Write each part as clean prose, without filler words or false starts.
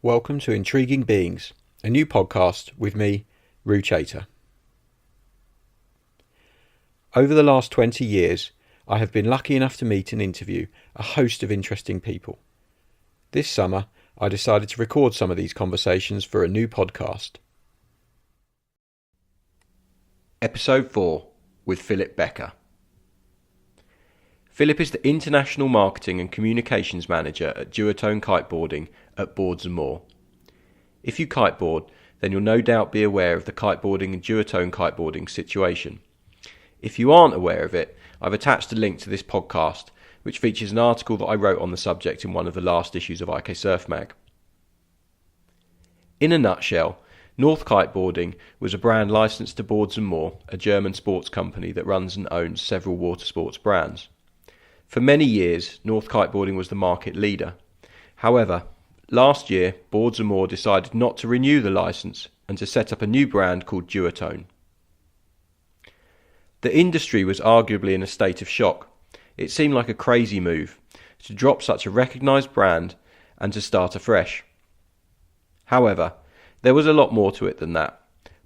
Welcome to Intriguing Beings, a new podcast with me, Roo Chater. Over the last 20 years, I have been lucky enough to meet and interview a host of interesting people. This summer, I decided to record some of these conversations for a new podcast. Episode 4 with Philipp Becker. Philipp is the International Marketing and Communications Manager at Duotone Kiteboarding at Boards & More. If you kiteboard, then you'll no doubt be aware of the kiteboarding and Duotone kiteboarding situation. If you aren't aware of it, I've attached a link to this podcast, which features an article that I wrote on the subject in one of the last issues of IKSURFMAG. In a nutshell, North Kiteboarding was a brand licensed to Boards & More, a German sports company that runs and owns several water sports brands. For many years, North Kiteboarding was the market leader. However, last year, Boards & More decided not to renew the license and to set up a new brand called Duotone. The industry was arguably in a state of shock. It seemed like a crazy move to drop such a recognised brand and to start afresh. However, there was a lot more to it than that.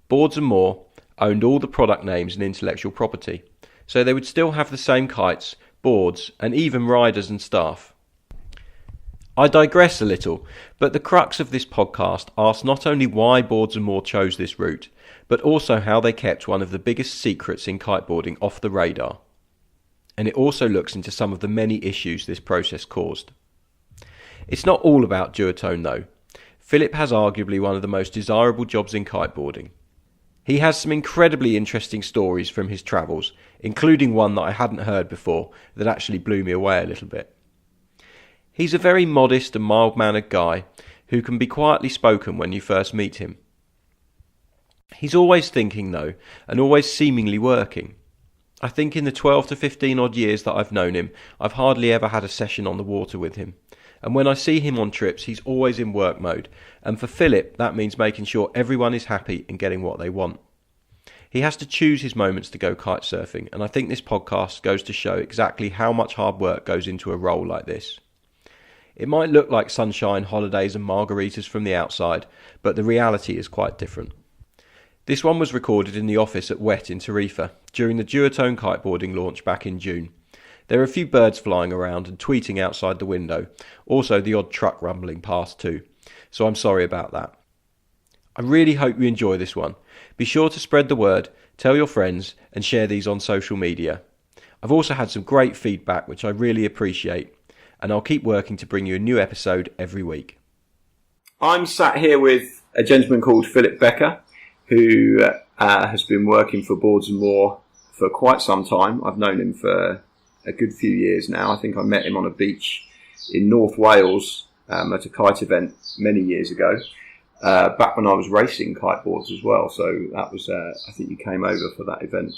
Boards & More owned all the product names and intellectual property, so they would still have the same kites, boards, and even riders and staff. I digress a little, but the crux of this podcast asks not only why Boards & More chose this route, but also how they kept one of the biggest secrets in kiteboarding off the radar. And it also looks into some of the many issues this process caused. It's not all about Duotone though. Philipp has arguably one of the most desirable jobs in kiteboarding. He has some incredibly interesting stories from his travels, including one that I hadn't heard before that actually blew me away a little bit. He's a very modest and mild-mannered guy who can be quietly spoken when you first meet him. He's always thinking though, and always seemingly working. I think in the 12 to 15 odd years that I've known him, I've hardly ever had a session on the water with him. And when I see him on trips, he's always in work mode. And for Philipp, that means making sure everyone is happy and getting what they want. He has to choose his moments to go kitesurfing, and I think this podcast goes to show exactly how much hard work goes into a role like this. It might look like sunshine, holidays and margaritas from the outside, but the reality is quite different. This one was recorded in the office at Wet in Tarifa during the Duotone kiteboarding launch back in June. There are a few birds flying around and tweeting outside the window, also the odd truck rumbling past too, so I'm sorry about that. I really hope you enjoy this one. Be sure to spread the word, tell your friends and share these on social media. I've also had some great feedback which I really appreciate, and I'll keep working to bring you a new episode every week. I'm sat here with a gentleman called Philipp Becker, who has been working for Boards & More for quite some time. I've known him for a good few years now. I think I met him on a beach in North Wales at a kite event many years ago, back when I was racing kiteboards as well. So that was, I think you came over for that event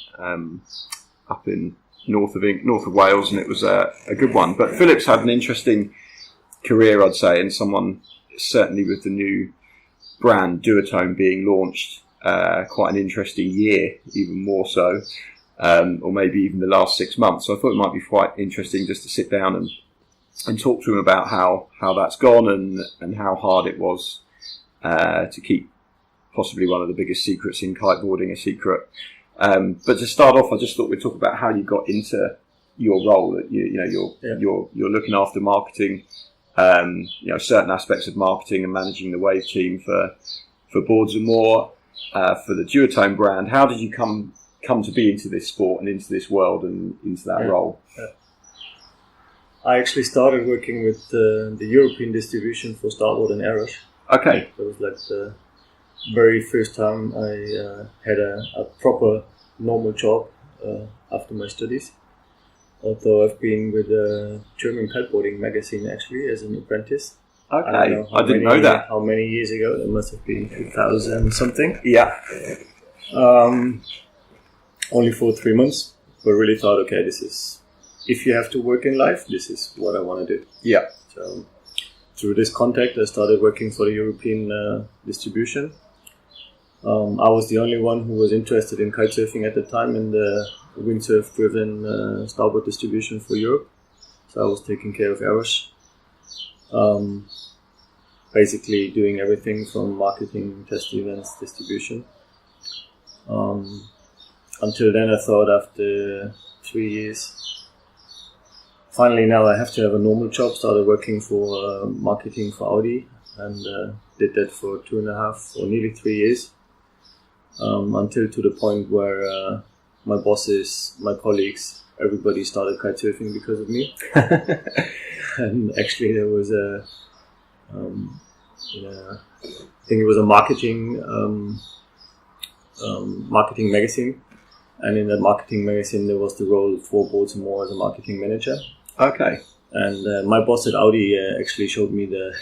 up in north of Wales, and it was a good one. But Philipp's had an interesting career, I'd say, and someone certainly with the new brand Duotone being launched, quite an interesting year, even more so. Or maybe even the last 6 months. So I thought it might be quite interesting just to sit down and talk to him about how that's gone and how hard it was to keep possibly one of the biggest secrets in kiteboarding a secret. But to start off, I just thought we'd talk about how you got into your role. That you're looking after marketing, certain aspects of marketing and managing the Wave team for Boards & More, for the Duotone brand. How did you come to be into this sport and into this world and into that role? I actually started working with the European distribution for Starboard and Aerosh. Okay. That was like the very first time I had a proper normal job after my studies. Although I've been with the German kiteboarding magazine actually as an apprentice. Okay, I didn't know that. How many years ago? That must have been 2000 something. Yeah. Only for 3 months, but really thought, okay, this is, if you have to work in life, this is what I want to do. Yeah. So through this contact, I started working for the European distribution. I was the only one who was interested in kitesurfing at the time in the windsurf-driven starboard distribution for Europe. So I was taking care of Aerosh. basically doing everything from marketing, test events, distribution. Until then, I thought after 3 years, finally now I have to have a normal job. Started working for marketing for Audi, and did that for 2.5 or nearly 3 years, until to the point where my bosses, my colleagues, everybody started kitesurfing because of me. And actually there was I think it was a marketing magazine, and in that marketing magazine there was the role 4 boards and more as a marketing manager. Okay. And my boss at Audi actually showed me the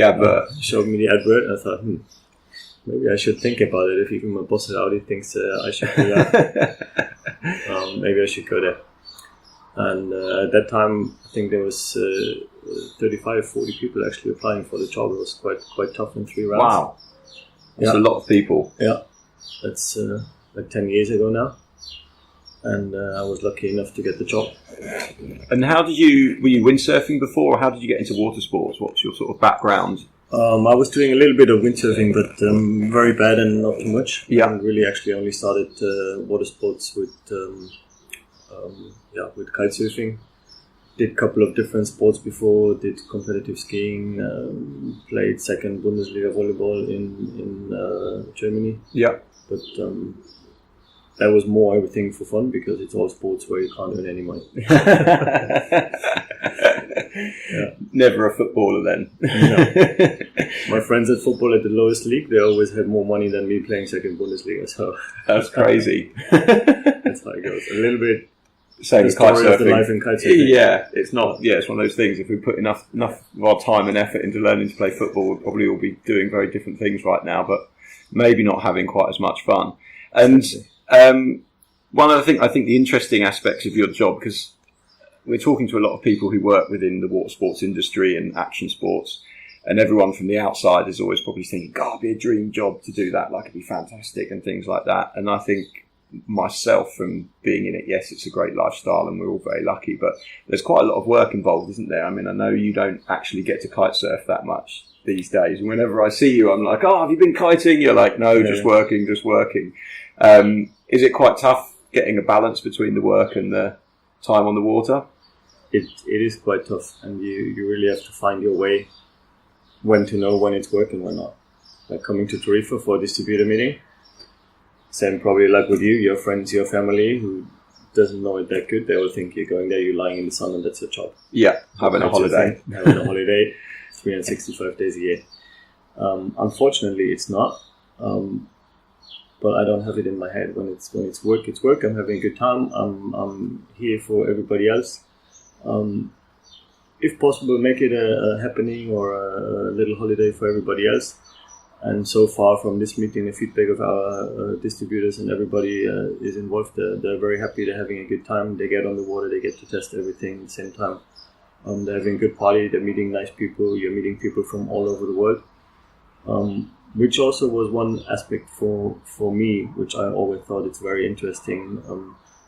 advert. I thought, maybe I should think about it. If even my boss at Audi thinks I should do that, maybe I should go there. And at that time, I think there was 35, 40 people actually applying for the job. It was quite tough in 3 rounds. Wow, that's a lot of people. Yeah, that's like 10 years ago now. And I was lucky enough to get the job. And were you windsurfing before, or how did you get into water sports? What's your sort of background? I was doing a little bit of windsurfing, but very bad and not too much. Yeah. And really actually only started water sports with kitesurfing. Did a couple of different sports before, did competitive skiing, played second Bundesliga volleyball in Germany. Yeah. But that was more everything for fun, because it's all sports where you can't earn any money. Yeah. Never a footballer then. No. My friends at football at the lowest league, they always had more money than me playing second Bundesliga. So that's crazy. That's how it goes. A little bit. Same as kitesurfing. The life in kitesurfing. Yeah, it's not. Yeah, it's one of those things. If we put enough of our time and effort into learning to play football, we'll probably all be doing very different things right now, but maybe not having quite as much fun. And one other thing, I think the interesting aspects of your job, because we're talking to a lot of people who work within the water sports industry and action sports, and everyone from the outside is always probably thinking, God, it'd be a dream job to do that, like it'd be fantastic and things like that. And I think myself, from being in it, yes, it's a great lifestyle and we're all very lucky, but there's quite a lot of work involved, isn't there? I mean, I know you don't actually get to kite surf that much these days, and whenever I see you, I'm like, oh, have you been kiting? You're like, no, just working. Is it quite tough getting a balance between the work and the time on the water? It is quite tough, and you really have to find your way, when to know when it's working or not. Like coming to Tarifa for a distributor meeting, same probably like with you, your friends, your family who doesn't know it that good, they will think you're going there, you're lying in the sun, and that's your job. Yeah, having a holiday. 365 days a year. Unfortunately, it's not. But I don't have it in my head. When it's work, it's work. I'm having a good time. I'm here for everybody else. If possible, make it a happening or a little holiday for everybody else. And so far from this meeting, the feedback of our distributors and everybody is involved. They're very happy. They're having a good time. They get on the water. They get to test everything at the same time. They're having a good party. They're meeting nice people. You're meeting people from all over the world. Which also was one aspect for me, which I always thought it's very interesting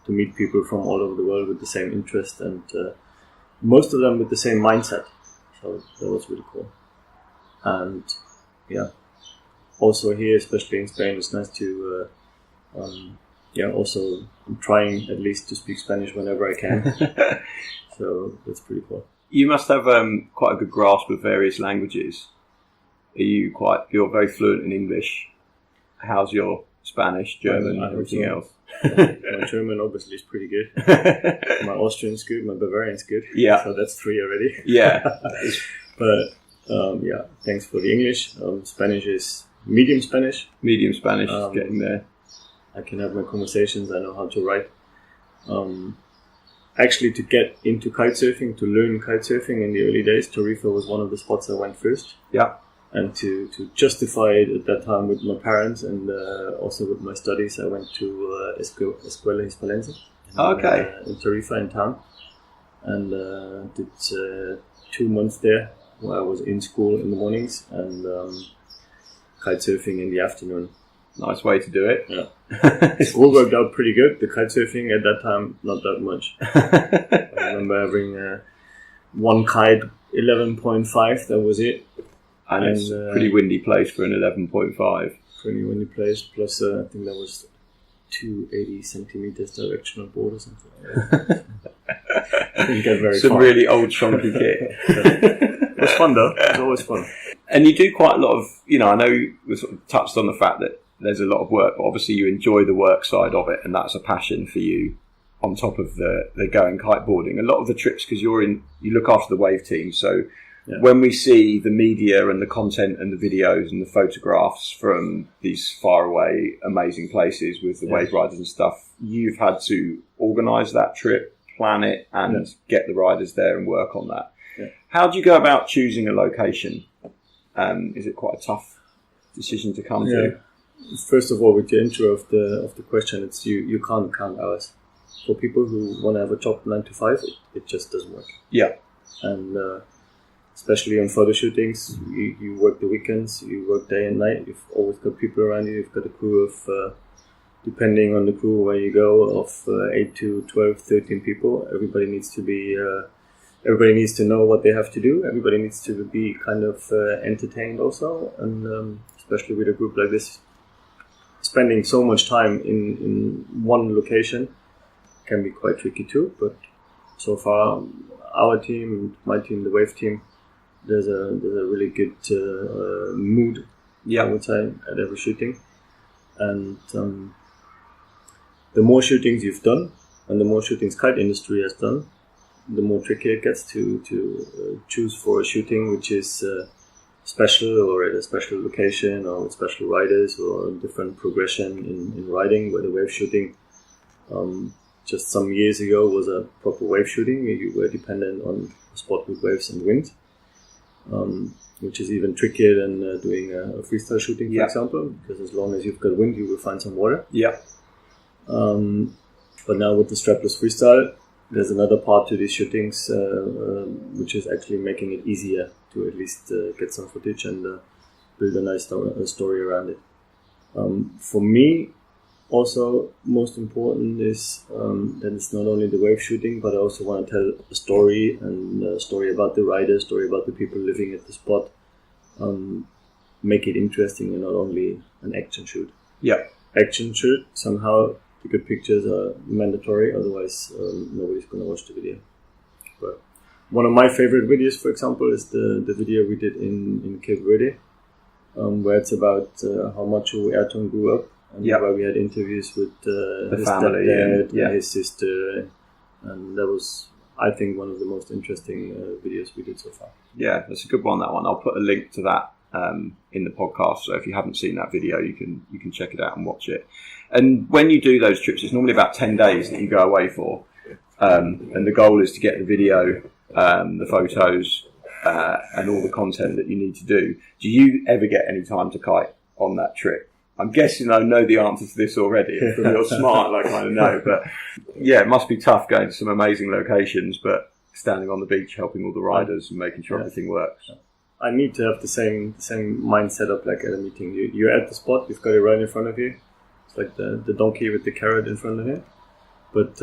to meet people from all over the world with the same interest, and most of them with the same mindset. So that was really cool. And yeah, also here, especially in Spain, it's nice to also I'm trying at least to speak Spanish whenever I can. So that's pretty cool. You must have quite a good grasp of various languages. You're very fluent in English. How's your Spanish, German, everything else? My German obviously is pretty good. My Austrian's good, my Bavarian's good. Yeah. So that's 3 already. Yeah. But thanks for the English. Spanish is medium Spanish. Medium Spanish is getting there. I can have my conversations, I know how to write. Actually, to get into kitesurfing, to learn kitesurfing in the early days, Tarifa was one of the spots I went first. Yeah. And to justify it at that time with my parents and also with my studies, I went to Escuela Hispalense in Tarifa in town, and did 2 months there where I was in school in the mornings and kitesurfing in the afternoon. Nice way to do it. Yeah. School worked out pretty good. The kitesurfing at that time, not that much. I remember having one kite, 11.5, that was it. And it's a pretty windy place for an 11.5. Pretty windy place. Plus, I think that was 280 centimeters directional board or something like that. Didn't get very Some far. really old chunky kit. It was fun though. It was always fun. And you do quite a lot of, I know we sort of touched on the fact that there's a lot of work, but obviously you enjoy the work side of it, and that's a passion for you on top of the going kiteboarding. A lot of the trips, because you look after the wave team, so when we see the media and the content and the videos and the photographs from these faraway, amazing places with the wave riders and stuff, you've had to organise that trip, plan it, and get the riders there and work on that. Yeah. How do you go about choosing a location? Is it quite a tough decision to come to? First of all, with your intro of the question, it's you can't count hours. For people who want to have a job 9 to 5, it just doesn't work. Yeah. And especially on photo shootings, you work the weekends, you work day and night. You've always got people around you. You've got a crew of, depending on the crew where you go, of 8 to 12, 13 people. Everybody needs to be. Everybody needs to know what they have to do. Everybody needs to be kind of entertained also, and especially with a group like this, spending so much time in one location can be quite tricky too. But so far, our team, my team, the wave team, there's a really good mood, I would say, at every shooting. And the more shootings you've done, and the more shootings kite industry has done, the more tricky it gets to choose for a shooting which is special, or at a special location, or with special riders, or a different progression in riding. Where the wave shooting just some years ago was a proper wave shooting. You were dependent on a spot with waves and wind, which is even trickier than doing a freestyle shooting, for example, because as long as you've got wind, you will find some water. Yeah. But now with the strapless freestyle, there's another part to these shootings, which is actually making it easier to at least get some footage and build a nice story around it. For me, also, most important is that it's not only the wave shooting, but I also want to tell a story, and a story about the rider, a story about the people living at the spot. Make it interesting and not only an action shoot. Yeah. Action shoot, somehow the good pictures are mandatory, otherwise nobody's going to watch the video. But one of my favorite videos, for example, is the video we did in Cape Verde, where it's about how Macho Ayrton grew up, and where we had interviews with his family stepdad and his sister, and that was, I think, one of the most interesting videos we did so far. Yeah, that's a good one, that one. I'll put a link to that in the podcast, so if you haven't seen that video, you can check it out and watch it. And when you do those trips, it's normally about 10 days that you go away for, and the goal is to get the video, the photos, and all the content that you need to do. Do you ever get any time to kite on that trip? I'm guessing I know the answer to this already. From you're smart, I kind of know. But yeah, it must be tough going to some amazing locations, but standing on the beach helping all the riders and making sure everything works. I need to have the same mindset up like at a meeting. You're at the spot, you've got it right in front of you. It's like the donkey with the carrot in front of it. But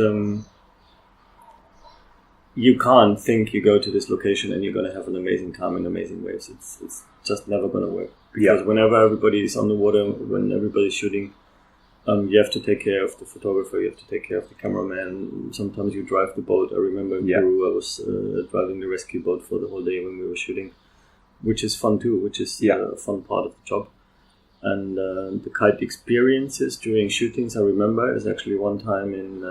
you can't think you go to this location and you're going to have an amazing time and amazing waves. It's just never going to work. Because whenever everybody is on the water, when everybody's shooting, you have to take care of the photographer, you have to take care of the cameraman. Sometimes you drive the boat. I remember in Peru, I was driving the rescue boat for the whole day when we were shooting, which is fun too, which is a fun part of the job. And the kite experiences during shootings, I remember, is actually one time in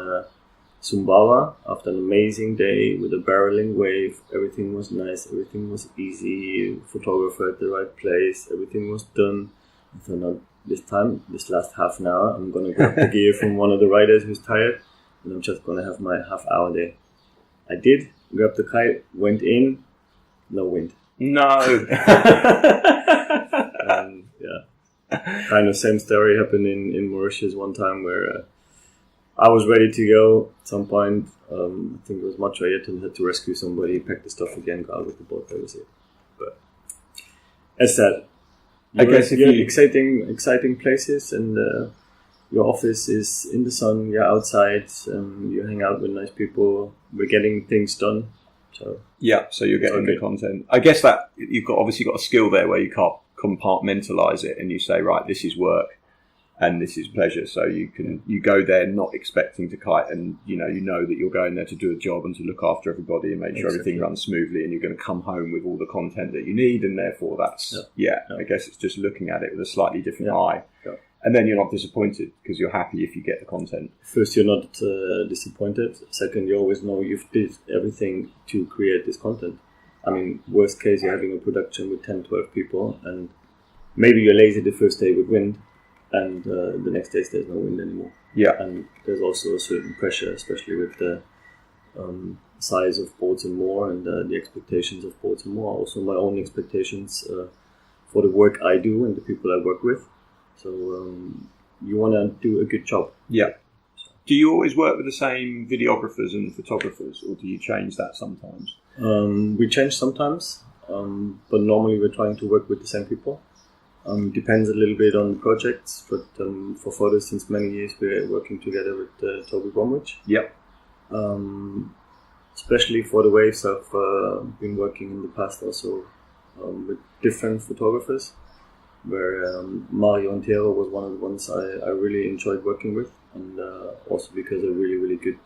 Sumbawa, after an amazing day with a barreling wave. Everything was nice, everything was easy, photographer at the right place, everything was done. I thought, no, this last half an hour, I'm going to grab the gear from one of the riders who's tired, and I'm just going to have my half hour there. I did, grabbed the kite, went in, no wind. No! Kind of same story happened in Mauritius one time, where I was ready to go at some point. I think it was Macho Ayrton had to rescue somebody, pack the stuff again, go out with the boat, that was it. But as said, I guess if you're exciting places, and your office is in the sun, you're outside, you hang out with nice people, we're getting things done. So yeah, so you're getting the content. I guess that you've obviously got a skill there where you can't compartmentalize it and you say, right, this is work and this is pleasure. So you go there not expecting to kite, and you know that you're going there to do a job and to look after everybody and make sure everything runs smoothly, and you're going to come home with all the content that you need, and therefore that's I guess it's just looking at it with a slightly different eye. Yeah. And then you're not disappointed because you're happy if you get the content. First, you're not disappointed. Second, you always know you've did everything to create this content. I mean, worst case, you're having a production with 10, 12 people, and maybe you're lazy the first day with wind, and the next day there's no wind anymore. Yeah. And there's also a certain pressure, especially with the size of boats and more, and the expectations of boats and more. Also my own expectations for the work I do and the people I work with. So you want to do a good job. Yeah. Do you always work with the same videographers and photographers, or do you change that sometimes? We change sometimes, but normally we're trying to work with the same people. Depends a little bit on the projects, but for photos, since many years we're working together with Toby Bromwich. Yep. Especially for the waves, I've been working in the past also with different photographers, where Mario Antero was one of the ones I really enjoyed working with, and also because a really good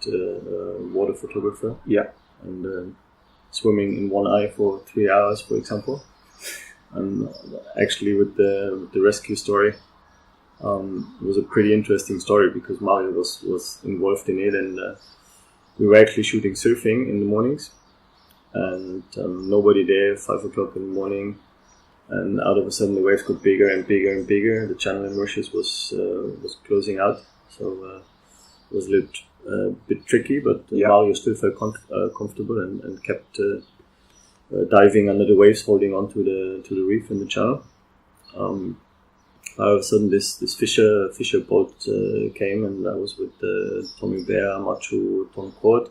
water photographer. Yeah. And swimming in one eye for 3 hours, for example. And actually with the rescue story, it was a pretty interesting story because Mario was involved in it, and we were actually shooting surfing in the mornings, and nobody there, 5 o'clock in the morning, and out of a sudden the waves got bigger and bigger and bigger. The channel in Mauritius was closing out, so it was a little bit tricky, but Mario still felt comfortable and kept diving under the waves, holding on to the reef in the channel. All of a sudden this fisher boat came, and I was with Tommy Bear, Machu, Tom Cord,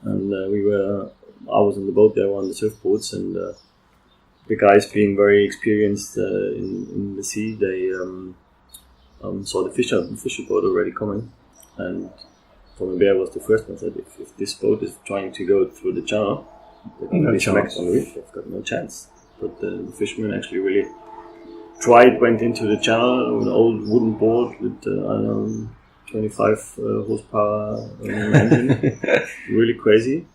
and I was on the boat, they were on the surfboards, and the guys, being very experienced in the sea, they saw the fisher boat already coming, and Tommy Bear was the first one. Said, if this boat is trying to go through the channel, they're going to be smacked on the reef. They've got no chance. But the fisherman actually really went into the channel with an old wooden board with 25 horsepower engine, really crazy.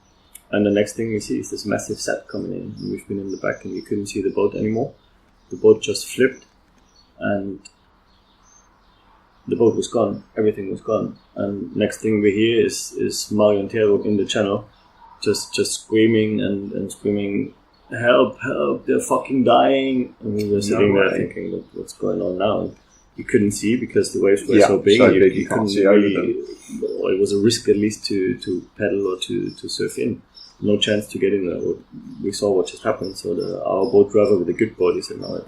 And the next thing we see is this massive set coming in. And we've been in the back and you couldn't see the boat anymore. The boat just flipped and the boat was gone. Everything was gone. And next thing we hear is Mario Antero in the channel just screaming and screaming, help, they're fucking dying. And we were sitting there thinking, what's going on now? And you couldn't see because the waves were so big. You couldn't see over them. Or it was a risk at least to paddle or to surf in. No chance to get in there. We saw what just happened. So our boat driver with the good board, he said, no,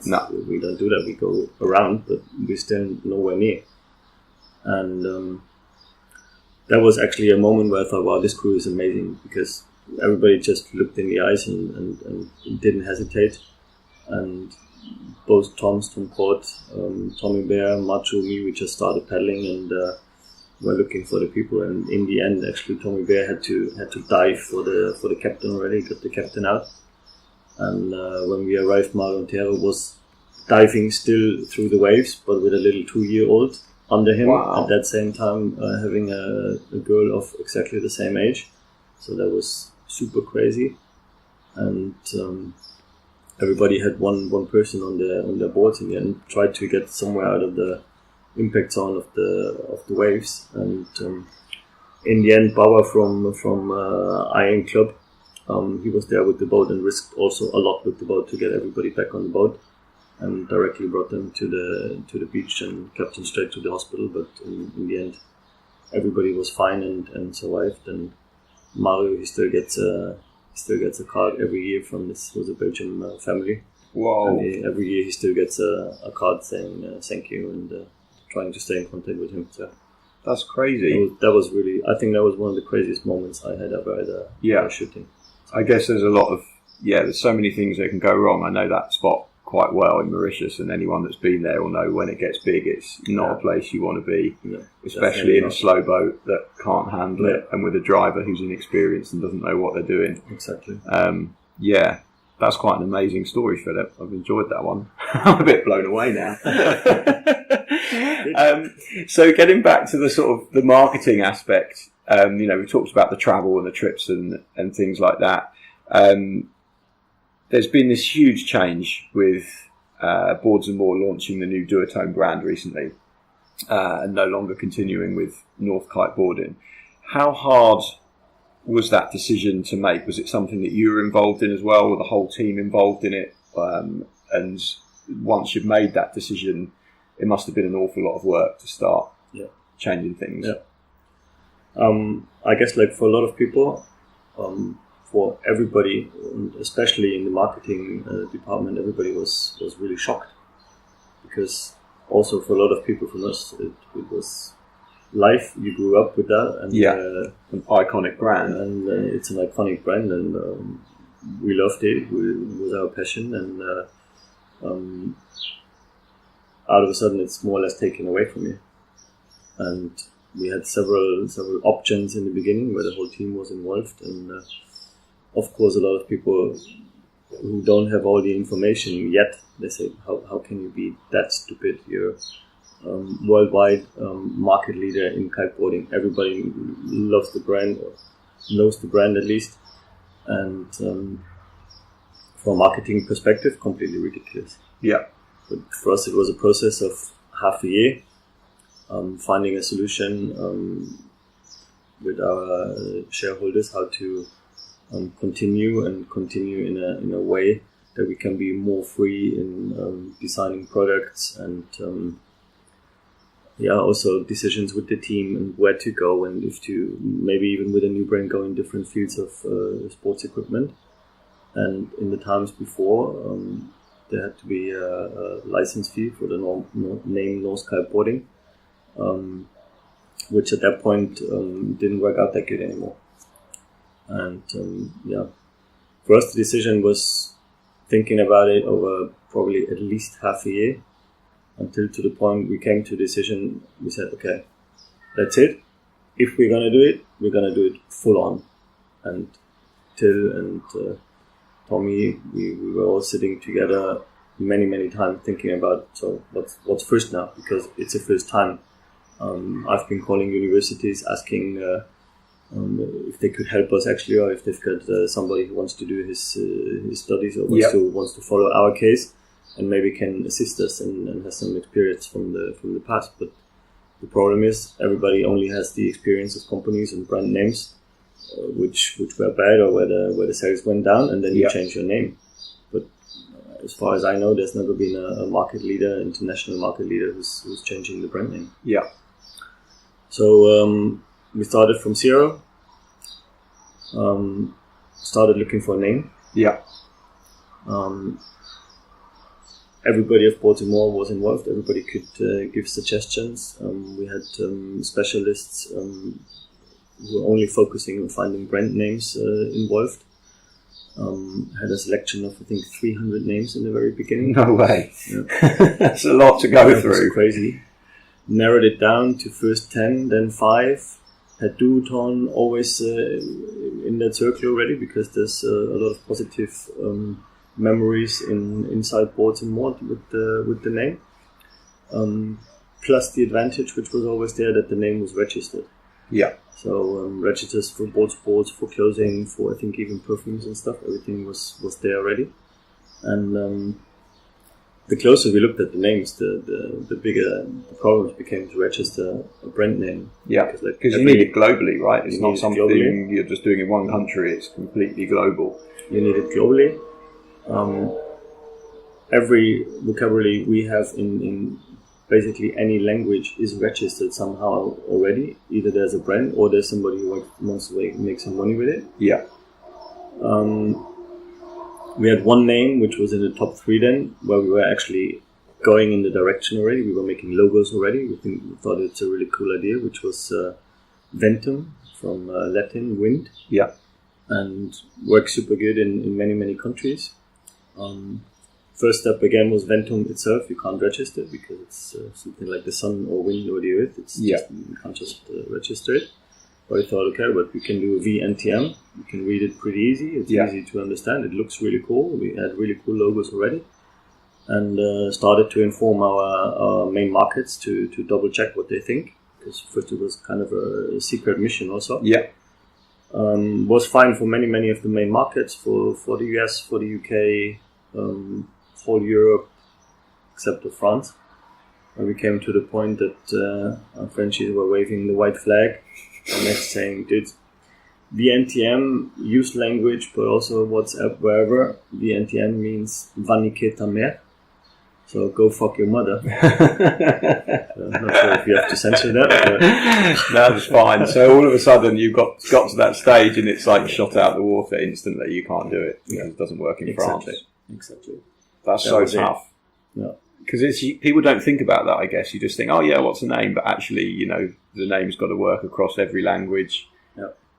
we don't do that. We go around, but we're still nowhere near. And that was actually a moment where I thought, wow, this crew is amazing, because everybody just looked in the eyes and didn't hesitate. And both Tom Cord, Tommy Bear, Machu, me, we just started paddling and were looking for the people. And in the end, actually, Tommy Bear had to dive for the captain already, got the captain out. And when we arrived, Mario Antero was diving still through the waves, but with a little 2-year-old under him. Wow. At that same time, having a girl of exactly the same age. So that was super crazy. And everybody had one person on their boards in the end, tried to get somewhere out of the impact zone of the waves. And in the end, Bauer from Iron Club, he was there with the boat and risked also a lot with the boat to get everybody back on the boat, and directly brought them to the beach and kept them straight to the hospital. But in the end, everybody was fine and survived. And Mario, he still gets a card every year from this was a Belgian family. Wow! And every year he still gets a card saying thank you and trying to stay in contact with him. So that's crazy. That was really, I think that was one of the craziest moments I had ever at shooting. I guess there's a lot of there's so many things that can go wrong. I know that spot quite well in Mauritius, and anyone that's been there will know when it gets big, it's not a place you want to be, especially in a slow boat that can't handle it, and with a driver who's inexperienced and doesn't know what they're doing. Exactly. That's quite an amazing story, Philip. I've enjoyed that one. I'm a bit blown away now. So getting back to the sort of the marketing aspect, we talked about the travel and the trips and things like that. There's been this huge change with Boards and More launching the new Duotone brand recently, and no longer continuing with North Kiteboarding. How hard was that decision to make? Was it something that you were involved in as well? Were the whole team involved in it? And once you've made that decision, it must have been an awful lot of work to start changing things. I guess like for a lot of people, for everybody, especially in the marketing department, everybody was really shocked, because also for a lot of people from us, it was life. You grew up with that, and an iconic brand, and it's an iconic brand, and we loved it. It was our passion, and out of a sudden, it's more or less taken away from you. And we had several options in the beginning where the whole team was involved, and of course, a lot of people who don't have all the information yet, they say, "How can you be that stupid? You're worldwide market leader in kiteboarding. Everybody loves the brand, or knows the brand at least, and from a marketing perspective, completely ridiculous." But for us, it was a process of half a year, finding a solution with our shareholders how to continue in a way that we can be more free in designing products, and also decisions with the team and where to go, and if to maybe even with a new brand go in different fields of sports equipment. And in the times before, there had to be a license fee for the name North Kiteboarding, which at that point didn't work out that good anymore. And for us, the decision was thinking about it over probably at least half a year, until to the point we came to a decision. We said, okay, that's it. If we're going to do it, we're going to do it full on. And Till and Tommy, we were all sitting together many times thinking about, so what's first now, because it's the first time. I've been calling universities asking if they could help us actually, or if they've got somebody who wants to do his studies, or wants to follow our case and maybe can assist us and has some experience from the past. But the problem is everybody only has the experience of companies and brand names, which were bad, or where the sales went down, and then you change your name. But as far as I know, there's never been a market leader, international market leader, who's changing the brand name. So we started from zero. Started looking for a name. Everybody of Baltimore was involved. Everybody could give suggestions. We had specialists who were only focusing on finding brand names involved. Had a selection of, I think, 300 names in the very beginning. No way. That's a lot to go through. It's crazy. Narrowed it down to first 10, then 5. Had Duotone always in that circle already, because there's a lot of positive memories inside Boards and More with the name. Plus the advantage, which was always there, that the name was registered. So registers for board sports, for clothing, for I think even perfumes and stuff. Everything was there already. And the closer we looked at the names, the bigger the problems became to register a brand name. Because you need it globally, right? It's not something you're just doing in one country. It's completely global. You need it globally. Every vocabulary we have in basically any language is registered somehow already. Either there's a brand, or there's somebody who wants to make some money with it. We had one name which was in the top 3 then, where we were actually going in the direction already. We were making logos already. We thought it's a really cool idea, which was Ventum, from Latin, wind. And works super good in many countries. first step again was Ventum itself. You can't register because it's something like the sun or wind or the earth. It's just, you can't just register it. But I thought, okay, but we can do VNTM. You can read it pretty easy. It's easy to understand. It looks really cool. We had really cool logos already. And started to inform our main markets to double check what they think. Because first it was kind of a secret mission also. Yeah. Was fine for many of the main markets, for the US, for the UK, whole Europe, except for France. And we came to the point that our Frenchies were waving the white flag and they're saying, dude, VNTM, use language, but also WhatsApp, wherever. VNTM means va niquer ta mère. So go fuck your mother. I'm not sure if you have to censor that. But no, that's fine. So all of a sudden you got to that stage and it's like shot out the water instantly. You can't do it because it doesn't work in France. Exactly. That's so tough. Yeah. Because people don't think about that, I guess. You just think, oh yeah, what's the name? But actually, you know, the name's got to work across every language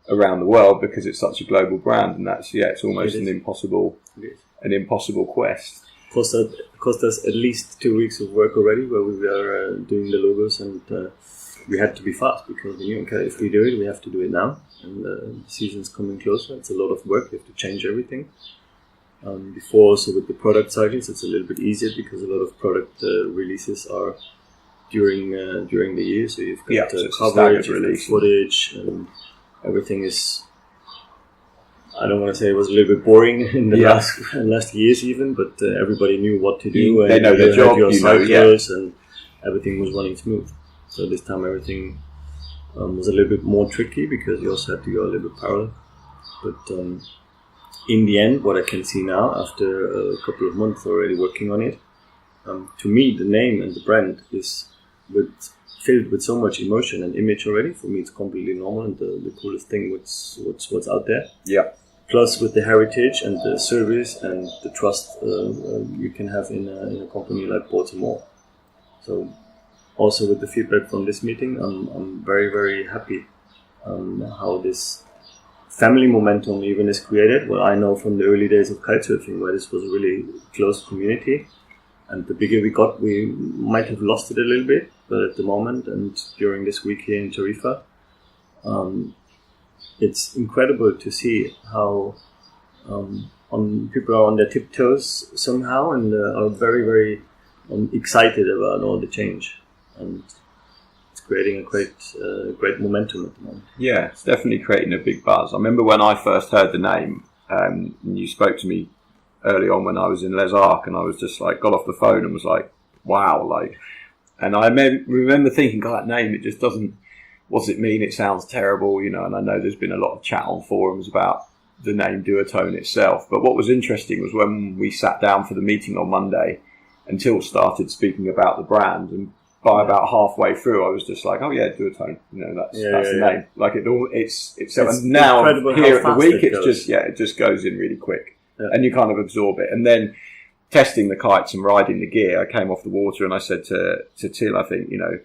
around the world because it's such a global brand, and that's it's almost an impossible quest. Cost us at least 2 weeks of work already, where we were doing the logos, and we had to be fast because we knew, okay, if we do it, we have to do it now, and the season's coming closer. It's a lot of work. You have to change everything. Before, also with the product cycles, it's a little bit easier because a lot of product releases are during the year. So you've got coverage, release, footage, and everything is. I don't want to say it was a little bit boring in the last years even, but everybody knew what to do. They know their job, and everything was running smooth. So this time everything was a little bit more tricky because you also had to go a little bit parallel. But in the end, what I can see now, after a couple of months already working on it, to me, the name and the brand is filled with so much emotion and image already. For me, it's completely normal and the coolest thing what's out there. Yeah. Plus, with the heritage and the service and the trust you can have in a company like Baltimore. So, also with the feedback from this meeting, I'm very, very happy how this family momentum even is created. Well, I know from the early days of kitesurfing where this was a really close community, and the bigger we got, we might have lost it a little bit, but at the moment and during this week here in Tarifa, it's incredible to see how people are on their tiptoes somehow and are very, very excited about all the change, and it's creating a great momentum at the moment. Yeah, it's definitely creating a big buzz. I remember when I first heard the name, and you spoke to me early on when I was in Les Arcs, and I was just like, got off the phone and was like, wow, like, and I remember thinking, God, that name, it just doesn't, what's it mean? It sounds terrible, you know, and I know there's been a lot of chat on forums about the name Duotone itself, but what was interesting was when we sat down for the meeting on Monday, and Till started speaking about the brand, and by about halfway through, I was just like, oh yeah, Duotone, you know, that's the name. Like it's and now here at the week, it just goes in really quick, and you kind of absorb it. And then testing the kites and riding the gear, I came off the water and I said to Till, I think, you know,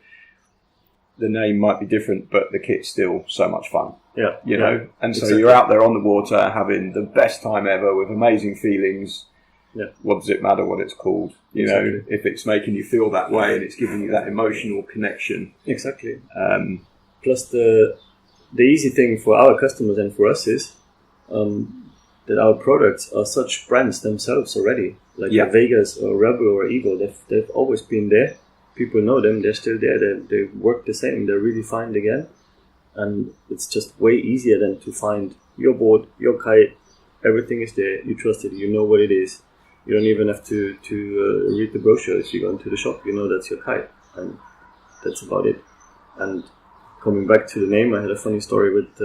the name might be different, but the kit's still so much fun. Yeah, you know, and so you're out there on the water having the best time ever with amazing feelings. Yeah. What does it matter what it's called? You know, if it's making you feel that way and it's giving you that emotional connection. Exactly. Plus the easy thing for our customers and for us is that our products are such brands themselves already. Like the Vegas or Rebel or Eagle, they've always been there. People know them, they're still there, they work the same, they're really fine again. And it's just way easier than to find your board, your kite, everything is there, you trust it, you know what it is. You don't even have to read the brochure. If you go into the shop, you know that's your kite, and that's about it. And coming back to the name, I had a funny story with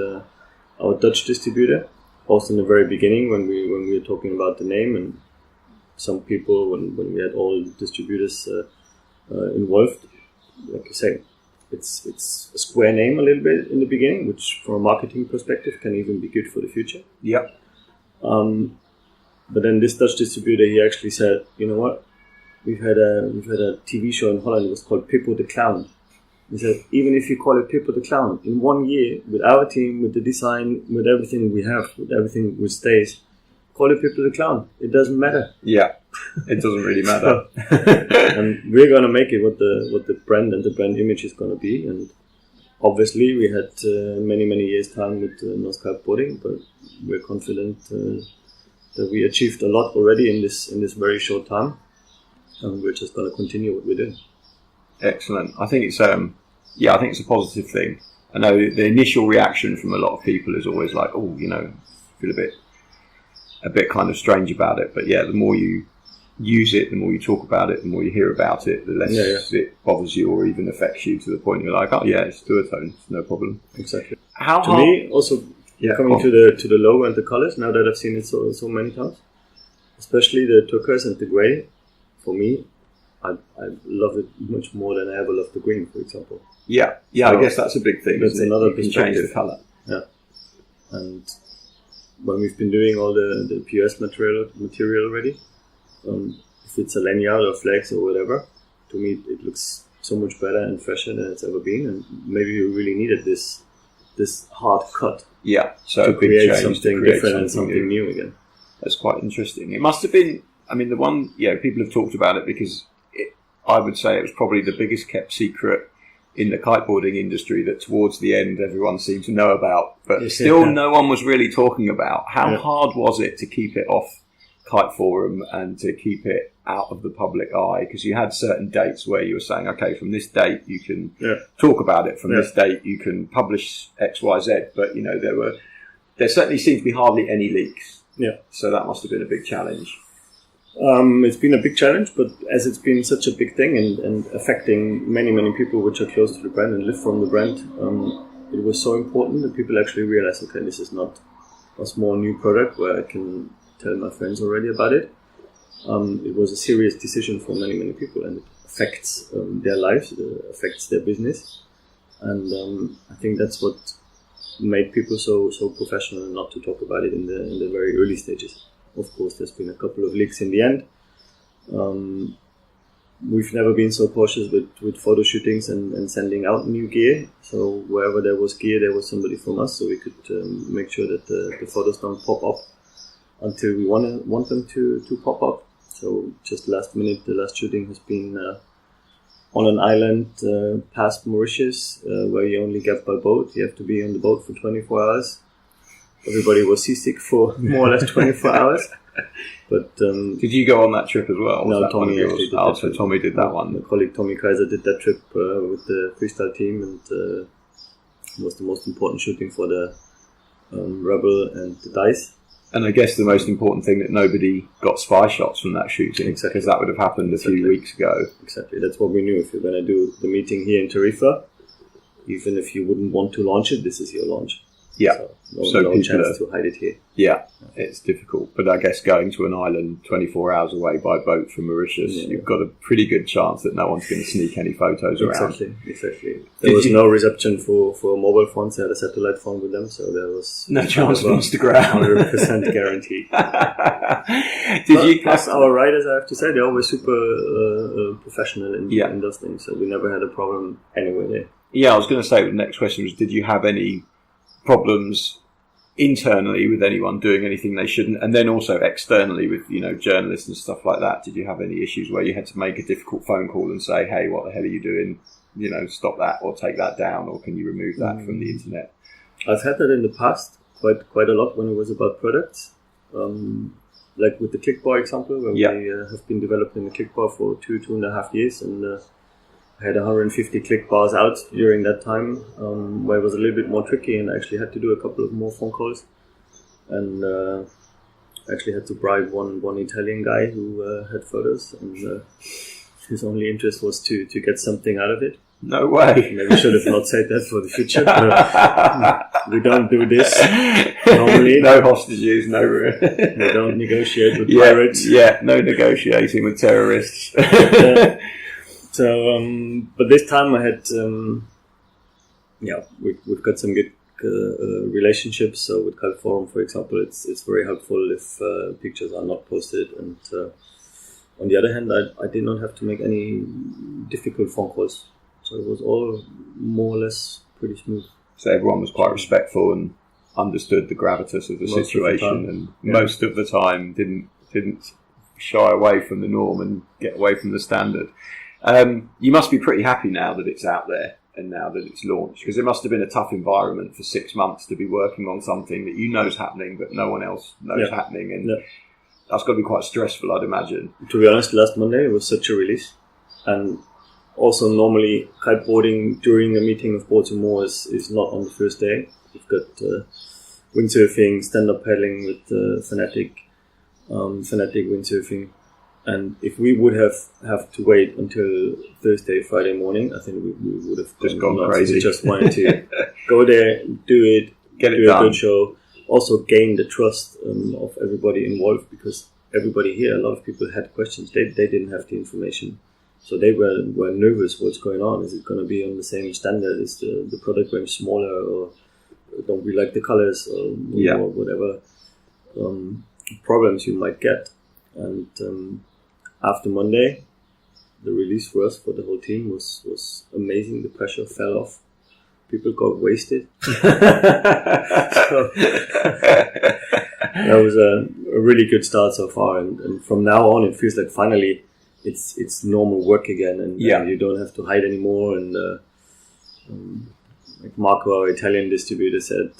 our Dutch distributor. Also in the very beginning, when we were talking about the name, and some people, when we had all distributors involved, like you say, it's a square name a little bit in the beginning, which from a marketing perspective can even be good for the future. Yeah. But then this Dutch distributor, he actually said, you know what, we've had a TV show in Holland, it was called Pippo the Clown. He said, even if you call it Pippo the Clown, in 1 year, with our team, with the design, with everything we have, with everything which stays, call it Pippo the Clown. It doesn't matter. Yeah. It doesn't really matter. And we're going to make it what the brand and the brand image is going to be. And obviously, we had many years time with North Kiteboarding, but we're confident that we achieved a lot already in this very short time, and we're just going to continue what we're doing. Excellent. I think it's I think it's a positive thing. I know the initial reaction from a lot of people is always like, oh, feel a bit kind of strange about it. But yeah, the more you use it, the more you talk about it, the more you hear about it, the less it bothers you or even affects you to the point you're like, oh yeah, it's duotone, it's no problem. Exactly. To me, also coming to the logo and the colors, now that I've seen it so many times, especially the turquoise and the grey, for me, I love it much more than I ever loved the green, for example. Yeah, so I guess that's a big thing. That's another perspective. Change the colour. Yeah, and when we've been doing all the POS material already, if it's a lanyard or flags or whatever, to me it looks so much better and fresher than it's ever been, and maybe we really needed this hard cut. Yeah, so to a big create change, something different and something new again. That's quite interesting. It must have been. I mean, the one people have talked about it because I would say it was probably the biggest kept secret in the kiteboarding industry that towards the end everyone seemed to know about, but still no one was really talking about. How hard was it to keep it off Kite Forum and to keep it out of the public eye? Because you had certain dates where you were saying, okay, from this date you can talk about it, from this date you can publish X, Y, Z, but there certainly seemed to be hardly any leaks. Yeah. So that must have been a big challenge. It's been a big challenge, but as it's been such a big thing and affecting many people which are close to the brand and live from the brand, it was so important that people actually realized, okay, this is not a small new product where I can tell my friends already about it. It was a serious decision for many people, and it affects their lives, affects their business, and I think that's what made people so professional and not to talk about it in the very early stages. Of course, there's been a couple of leaks in the end. We've never been so cautious with photo shootings and sending out new gear. So wherever there was gear, there was somebody from us, so we could make sure that the photos don't pop up until we want them to pop up. So just last minute, the last shooting has been on an island past Mauritius, where you only get by boat. You have to be on the boat for 24 hours. Everybody was seasick for more or less 24 hours. But did you go on that trip as well? No, Tommy actually did that trip. Tommy did that one. My colleague Tommy Kaiser did that trip with the freestyle team, and it was the most important shooting for the Rebel and the Dice. And I guess the most important thing that nobody got spy shots from that shooting, because that would have happened a few weeks ago. Exactly, that's what we knew. If you're going to do the meeting here in Tarifa, even if you wouldn't want to launch it, this is your launch. Yeah, so no chance to hide it here. Yeah, it's difficult. But I guess going to an island 24 hours away by boat from Mauritius, you've got a pretty good chance that no one's going to sneak any photos around. Exactly. There was no reception for mobile phones. They had a satellite phone with them, so there was no chance for Instagram. 100% guaranteed. Plus our riders, I have to say, they're always super professional in those things, so we never had a problem anywhere there. Yeah, I was going to say, the next question was, did you have any problems internally with anyone doing anything they shouldn't, and then also externally with journalists and stuff like that? Did you have any issues where you had to make a difficult phone call and say, hey, what the hell are you doing, stop that or take that down, or can you remove that from the internet? I've had that in the past quite a lot when it was about products, like with the kickbar example, where we have been developing the kickbar for 2.5 years, and I had 150 click bars out during that time, where it was a little bit more tricky, and I actually had to do a couple of more phone calls, and actually had to bribe one Italian guy who had photos, and his only interest was to get something out of it. No way. Maybe should have not said that for the future, but we don't do this normally. No hostages, no... We don't negotiate with pirates. Yeah, no negotiating with terrorists. So, but this time I had, we've got some good relationships. So with Kite Forum, for example, it's very helpful if pictures are not posted. And on the other hand, I did not have to make any difficult phone calls. So it was all more or less pretty smooth. So everyone was quite respectful and understood the gravitas of the situation, and most of the time didn't shy away from the norm and get away from the standard. You must be pretty happy now that it's out there and now that it's launched, because it must have been a tough environment for 6 months to be working on something that you know is happening but no one else knows happening, and that's got to be quite stressful, I'd imagine. To be honest, last Monday was such a release, and also normally kiteboarding during a meeting of boards and more is not on the first day. We've got windsurfing, stand-up paddling with Fanatic windsurfing. And if we would have to wait until Thursday, Friday morning, I think we would have just gone crazy. We just wanted to go there, do it, get it do done. A good show. Also gain the trust of everybody involved, because everybody here, a lot of people had questions. They didn't have the information. So they were nervous what's going on. Is it going to be on the same standard? Is the product range smaller, or don't we like the colors, or whatever problems you might get. And after Monday, the release for us, for the whole team, was amazing. The pressure fell off. People got wasted. So that was a really good start so far. And from now on, it feels like finally it's normal work again, and you don't have to hide anymore. And like Marco, our Italian distributor, said,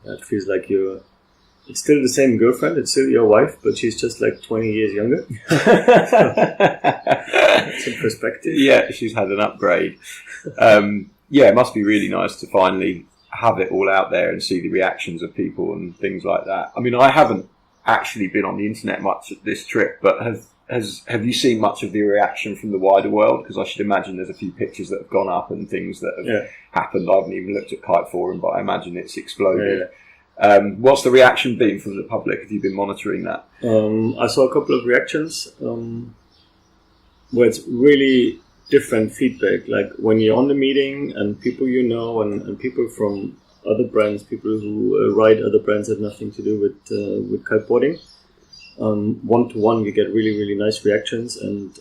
it feels like it's still the same girlfriend, it's still your wife, but she's just like 20 years younger. That's a perspective. Yeah, she's had an upgrade. It must be really nice to finally have it all out there and see the reactions of people and things like that. I mean, I haven't actually been on the internet much at this trip, but have you seen much of the reaction from the wider world? Because I should imagine there's a few pictures that have gone up and things that have happened. I haven't even looked at Kite Forum, but I imagine it's exploded. Yeah. What's the reaction been from the public? Have you been monitoring that? I saw a couple of reactions where it's really different feedback. Like when you're on the meeting and people you know and people from other brands, people who ride other brands have nothing to do with kiteboarding. One-to-one, you get really, really nice reactions and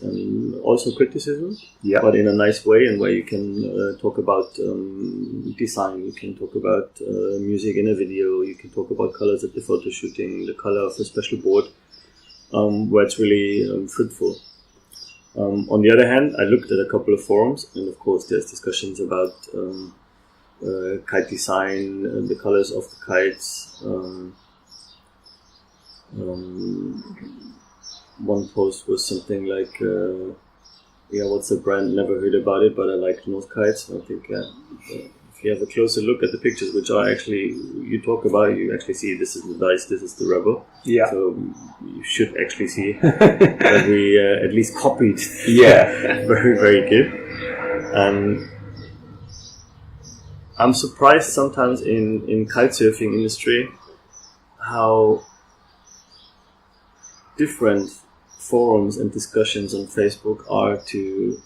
also criticism, but in a nice way, and where you can talk about design, you can talk about music in a video, you can talk about colors at the photo shooting, the color of a special board, where it's really fruitful. On the other hand, I looked at a couple of forums, and of course there's discussions about kite design, the colors of the kites. One post was something like, what's the brand? Never heard about it, but I like North Kites. And I think if you have a closer look at the pictures, which are actually, you talk about, you actually see this is the dice, this is the rubber. Yeah. So you should actually see that we at least copied. Yeah. Very, very good. And I'm surprised sometimes in kitesurfing industry how different forums and discussions on Facebook are to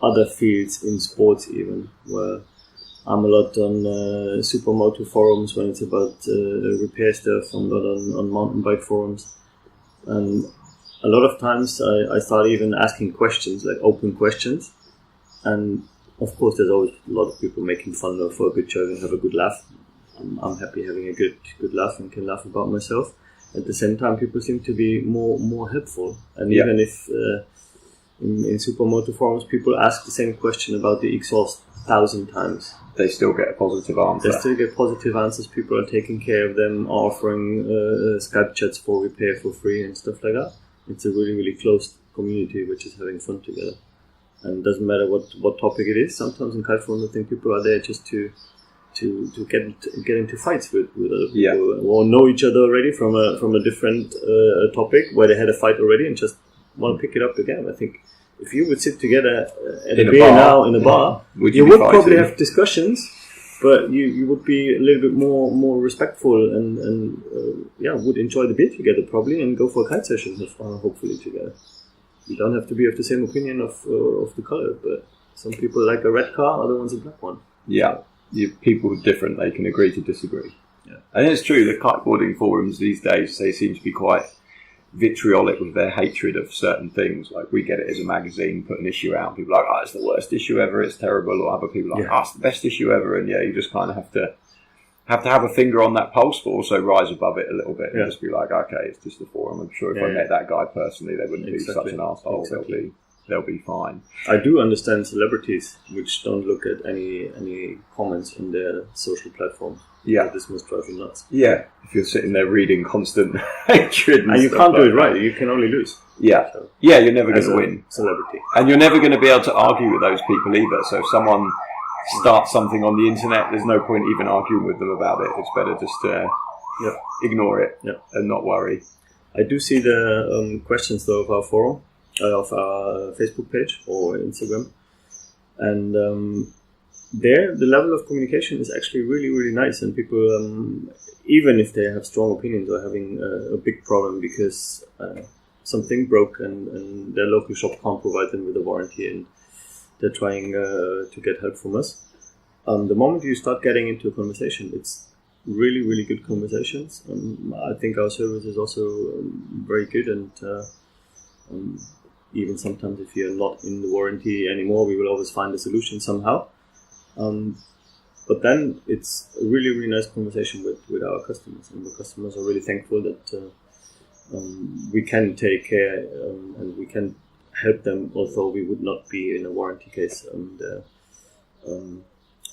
other fields in sports, even, where I'm a lot on supermoto forums when it's about repair stuff. I'm a lot on mountain bike forums, and a lot of times I start even asking questions, like open questions, and of course there's always a lot of people making fun of for a good show and have a good laugh. I'm happy having a good laugh and can laugh about myself. At the same time, people seem to be more helpful. And even if in supermoto forums people ask the same question about the exhaust 1,000 times, they still get a positive answer. They still get positive answers. People are taking care of them, offering Skype chats for repair for free and stuff like that. It's a really, really close community which is having fun together. And it doesn't matter what topic it is. Sometimes in kite forums, I think people are there just to get into fights with other people, or know each other already from a different topic where they had a fight already and just want to pick it up again. I think if you would sit together at a beer now in a bar, you would probably have discussions, but you would be a little bit more respectful and would enjoy the beer together probably and go for a kite session hopefully together. You don't have to be of the same opinion of the color, but some people like a red car, other ones a black one. Yeah. People are different, they can agree to disagree. Yeah. And it's true, the kiteboarding forums these days, they seem to be quite vitriolic with their hatred of certain things. Like, we get it as a magazine, put an issue out, and people are like, it's the worst issue ever, it's terrible, or other people are like, it's the best issue ever, and you just kind of have to have to have a finger on that pulse, but also rise above it a little bit and Yeah. just be like, okay, it's just a forum. I'm sure if I met that guy personally, they wouldn't be such an arsehole. Exactly. They'll be fine. I do understand celebrities which don't look at any comments on their social platforms. Yeah. This must drive you nuts. Yeah, if you're sitting there reading constant hatred And you can't do it right. You can only lose. Yeah, So, yeah, you're never going as to a win. celebrity. And you're never going to be able to argue with those people either. So if someone starts something on the internet, there's no point even arguing with them about it. It's better just to ignore it and not worry. I do see the questions though of our forum, of our Facebook page or Instagram, and there the level of communication is actually really, really nice. And people, even if they have strong opinions or having a big problem because something broke and their local shop can't provide them with a warranty and they're trying to get help from us. The moment you start getting into a conversation, it's really, really good conversations. I think our service is also very good, and even sometimes if you're not in the warranty anymore, we will always find a solution somehow. But then it's a really, really nice conversation with our customers, and the customers are really thankful that we can take care and we can help them, although we would not be in a warranty case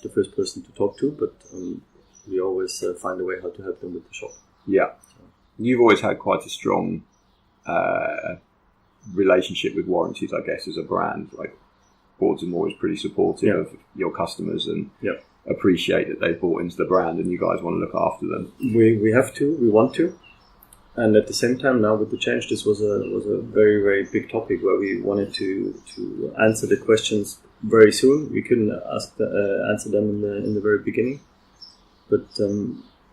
the first person to talk to, but we always find a way how to help them with the shop. Yeah. You've always had quite a strong relationship with warranties, I guess, as a brand. Like, Boards and More is pretty supportive of your customers and appreciate that they've bought into the brand and you guys want to look after them. We have to, we want to. And at the same time, now with the change, this was a very, very big topic where we wanted to answer the questions very soon. We couldn't answer them in the very beginning, but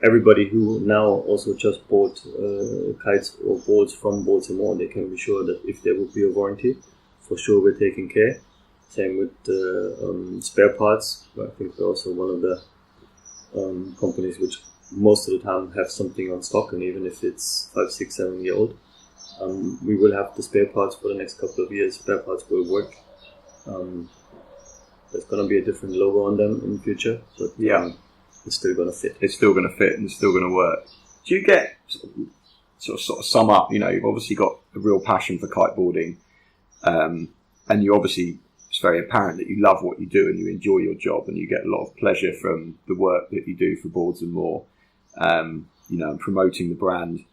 everybody who now also just bought kites or boards from Boards and More, they can be sure that if there would be a warranty, for sure we're taking care. Same with spare parts. I think we're also one of the companies which most of the time have something on stock, and even if it's 5, 6, 7 year old, we will have the spare parts for the next couple of years. Spare parts will work. There's going to be a different logo on them in the future, but it's still going to fit. It's still going to fit and it's still going to work. Do you get sort of sum up? You know, you've obviously got a real passion for kiteboarding, and you obviously, it's very apparent that you love what you do and you enjoy your job and you get a lot of pleasure from the work that you do for Boards and More. You know, and promoting the brand.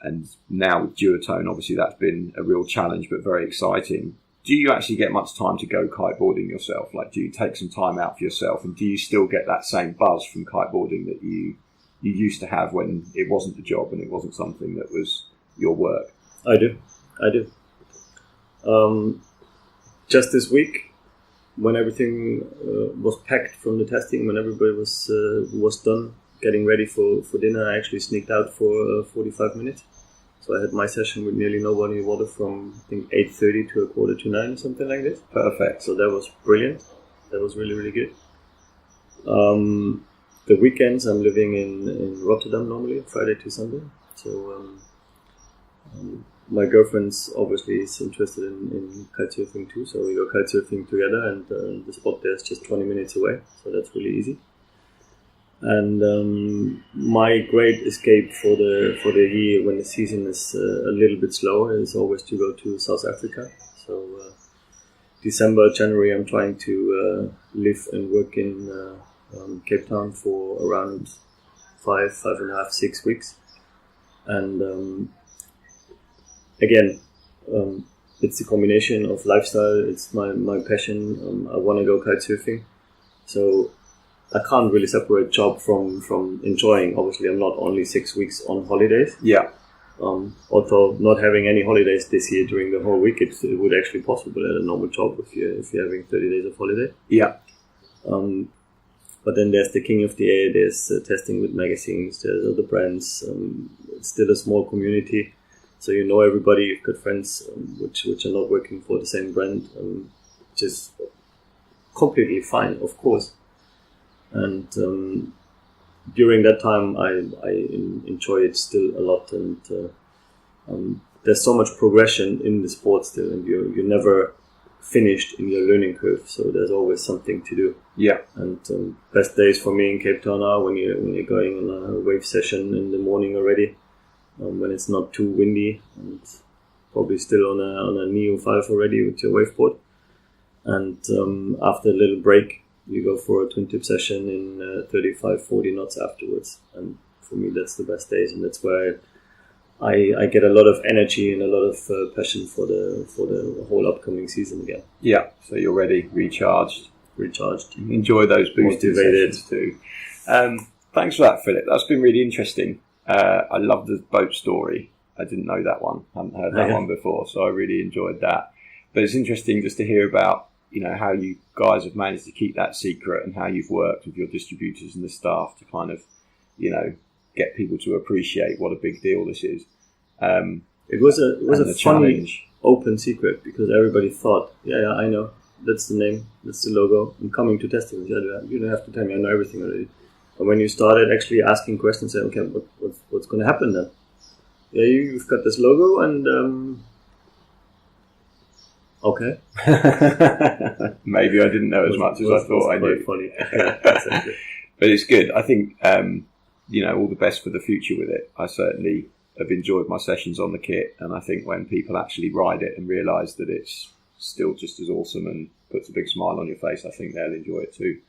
And now with Duotone, obviously that's been a real challenge, but very exciting. Do you actually get much time to go kiteboarding yourself? Like, do you take some time out for yourself? And do you still get that same buzz from kiteboarding that you used to have when it wasn't the job and it wasn't something that was your work? I do. Just this week, when everything was packed from the testing, when everybody was done getting ready for dinner, I actually sneaked out for 45 minutes. So I had my session with nearly nobody in water from, I think, 8:30 to 8:45 or something like this. Perfect. So that was brilliant. That was really, really good. The weekends, I'm living in Rotterdam normally, Friday to Sunday. So my girlfriend's obviously is interested in kitesurfing too. So we go kitesurfing together, and the spot there is just 20 minutes away. So that's really easy. And my great escape for the year when the season is a little bit slower is always to go to South Africa. So December, January, I'm trying to live and work in Cape Town for around 5.5, 6 weeks. And again, it's a combination of lifestyle. It's my passion. I want to go kitesurfing. So I can't really separate job from enjoying. Obviously, I'm not only 6 weeks on holidays. Yeah. Although not having any holidays this year during the whole week, it would actually be possible at a normal job if you're having 30 days of holiday. Yeah. But then there's the King of the Air. There's testing with magazines. There's other brands. It's still a small community, so you know everybody. You've got friends which are not working for the same brand, which is completely fine, of course. And during that time, I enjoy it still a lot, and there's so much progression in the sport still, and you never finished in your learning curve. So there's always something to do. Yeah. And best days for me in Cape Town are when you're going on a wave session in the morning already, when it's not too windy, and probably still on a Neo 5 already with your waveboard. And after a little break, you go for a twin tip session in 35-40 knots afterwards. And for me, that's the best days, and that's where I get a lot of energy and a lot of passion for the whole upcoming season again. Yeah, so you're ready, recharged. Enjoy those boosted sessions too. Thanks for that, Philip. That's been really interesting. I love the boat story. I didn't know that one. I hadn't heard that one before, so I really enjoyed that. But it's interesting just to hear about, how you guys have managed to keep that secret and how you've worked with your distributors and the staff to kind of, get people to appreciate what a big deal this is. It was a funny open secret because everybody thought, yeah, I know. That's the name. That's the logo. I'm coming to testing. You don't have to tell me. I know everything already. And when you started actually asking questions, say, okay, what's going to happen then? Yeah, you've got this logo, and okay. Maybe I didn't know as much as I thought I knew. Funny. But it's good. I think all the best for the future with it. I certainly have enjoyed my sessions on the kit, and I think when people actually ride it and realise that it's still just as awesome and puts a big smile on your face, I think they'll enjoy it too.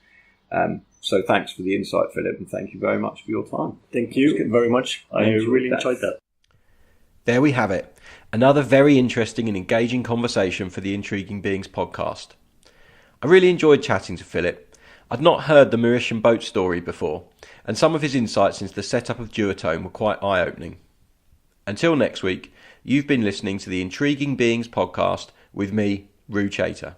So thanks for the insight, Philip, and thank you very much for your time. Thank you very much. I really enjoyed that. There we have it. Another very interesting and engaging conversation for the Intriguing Beings podcast. I really enjoyed chatting to Philip. I'd not heard the Mauritian boat story before, and some of his insights into the setup of Duotone were quite eye-opening. Until next week, you've been listening to the Intriguing Beings podcast with me, Roo Chater.